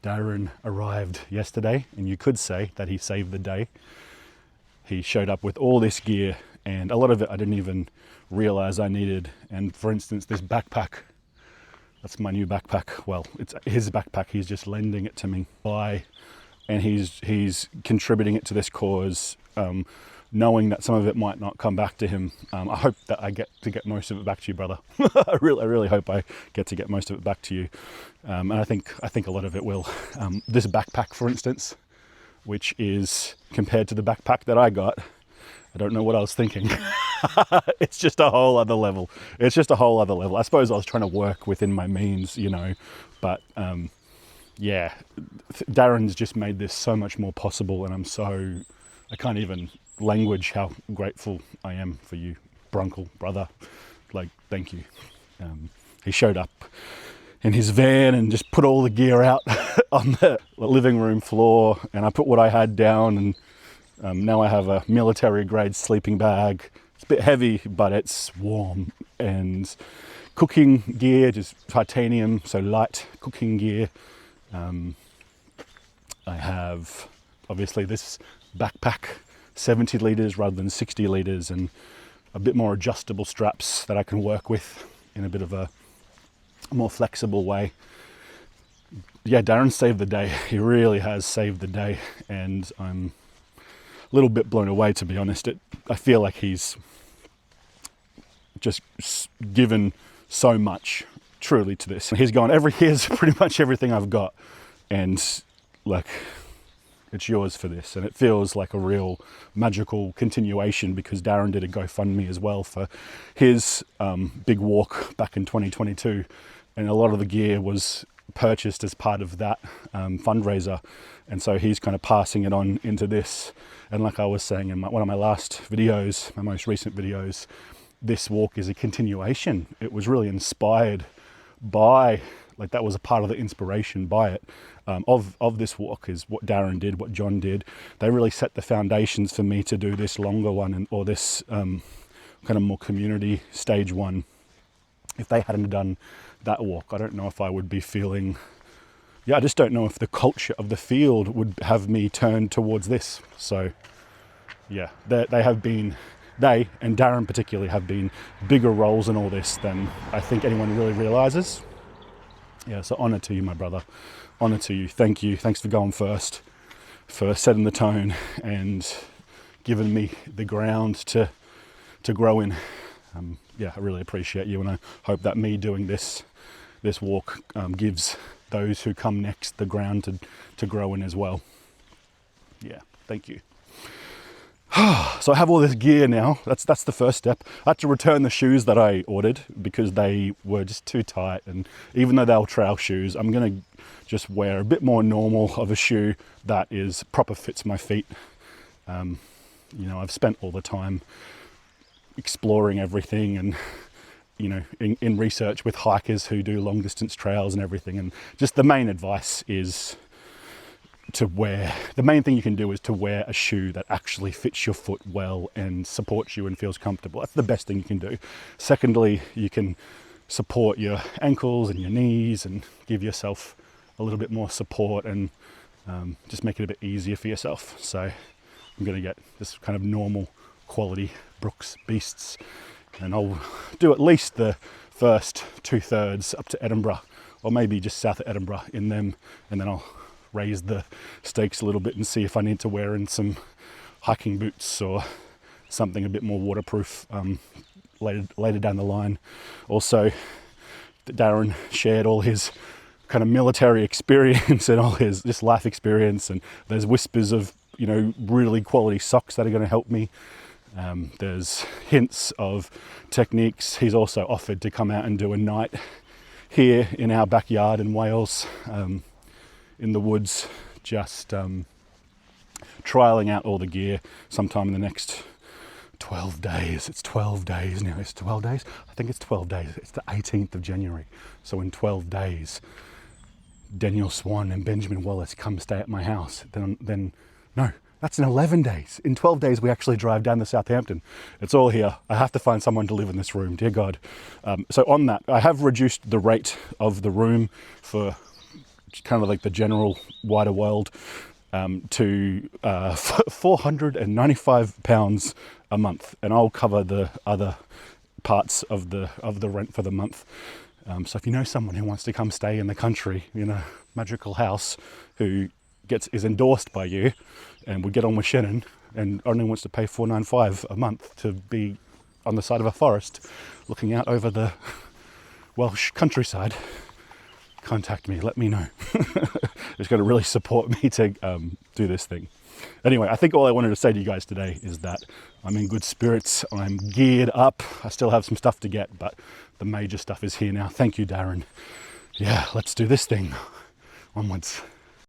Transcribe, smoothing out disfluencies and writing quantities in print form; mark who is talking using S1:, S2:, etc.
S1: Darren arrived yesterday, and you could say that he saved the day. He showed up with all this gear, and a lot of it I didn't even realize I needed. And for instance, this backpack, that's my new backpack. Well, it's his backpack, he's just lending it to me. And he's contributing it to this cause, knowing that some of it might not come back to him. I hope that I get to get most of it back to you, brother. I really hope I get to get most of it back to you. And I think a lot of it will. This backpack, for instance, which is compared to the backpack that I got, I don't know what I was thinking. It's just a whole other level. I suppose I was trying to work within my means, you know, but yeah, Darren's just made this so much more possible, and I can't even language how grateful I am for you, Brunkle, brother. Like, thank you. He showed up in his van and just put all the gear out on the living room floor, and I put what I had down, and now I have a military grade sleeping bag. It's a bit heavy, but it's warm. And cooking gear, just titanium, so light cooking gear. I have obviously this backpack, 70 litres rather than 60 litres, and a bit more adjustable straps that I can work with in a bit of a more flexible way. Yeah, Darren saved the day. He really has saved the day, and I'm a little bit blown away, to be honest. I feel like he's just given so much truly to this. He's gone, here's pretty much everything I've got, and like, it's yours for this. And it feels like a real magical continuation, because Darren did a GoFundMe as well for his big walk back in 2022, and a lot of the gear was purchased as part of that fundraiser, and so he's kind of passing it on into this. And like I was saying in one of my last videos, my most recent videos, this walk is a continuation. It was really inspired by, like, that was a part of the inspiration by it, of this walk, is what Darren did, what John did. They really set the foundations for me to do this longer one, or this kind of more community stage one. If they hadn't done that walk, I don't know if I would be feeling, I just don't know if the culture of the field would have me turn towards this. So yeah, they and Darren particularly have been bigger roles in all this than I think anyone really realizes. Yeah, so honor to you, my brother. Honor to you. Thank you. Thanks for going first, for setting the tone and giving me the ground to grow in. Yeah, I really appreciate you, and I hope that me doing this walk gives those who come next the ground to grow in as well. Yeah, thank you. So I have all this gear now. That's the first step. I had to return the shoes that I ordered because they were just too tight, and even though they were trail shoes, I'm gonna just wear a bit more normal of a shoe that is proper fits my feet. You know, I've spent all the time exploring everything, and you know, in research with hikers who do long distance trails and everything, and just the main advice is the main thing you can do is to wear a shoe that actually fits your foot well and supports you and feels comfortable. That's the best thing you can do. Secondly, you can support your ankles and your knees and give yourself a little bit more support, and just make it a bit easier for yourself. So I'm going to get this kind of normal quality Brooks Beasts, and I'll do at least the first 2/3 up to Edinburgh, or maybe just south of Edinburgh in them, and then I'll raise the stakes a little bit and see if I need to wear in some hiking boots or something a bit more waterproof later down the line. Also, Darren shared all his kind of military experience and all his just life experience, and there's whispers of, you know, really quality socks that are going to help me. There's hints of techniques. He's also offered to come out and do a night here in our backyard in Wales, in the woods, just trialing out all the gear sometime in the next 12 days. It's 12 days now. It's 12 days? I think it's 12 days. It's the 18th of January. So in 12 days, Daniel Swan and Benjamin Wallace come stay at my house. Then no, that's in 11 days. In 12 days, we actually drive down to Southampton. It's all here. I have to find someone to live in this room, dear God. So on that, I have reduced the rate of the room for kind of like the general wider world, to £495 a month, and I'll cover the other parts of the rent for the month. So if you know someone who wants to come stay in the country in a magical house, who is endorsed by you and would get on with Shannon and only wants to pay $495 a month to be on the side of a forest looking out over the Welsh countryside, contact me, let me know. It's going to really support me to do this thing. Anyway, I think all I wanted to say to you guys today is that I'm in good spirits, I'm geared up. I still have some stuff to get, but the major stuff is here now. Thank you, Darren. Yeah, let's do this thing. Onwards.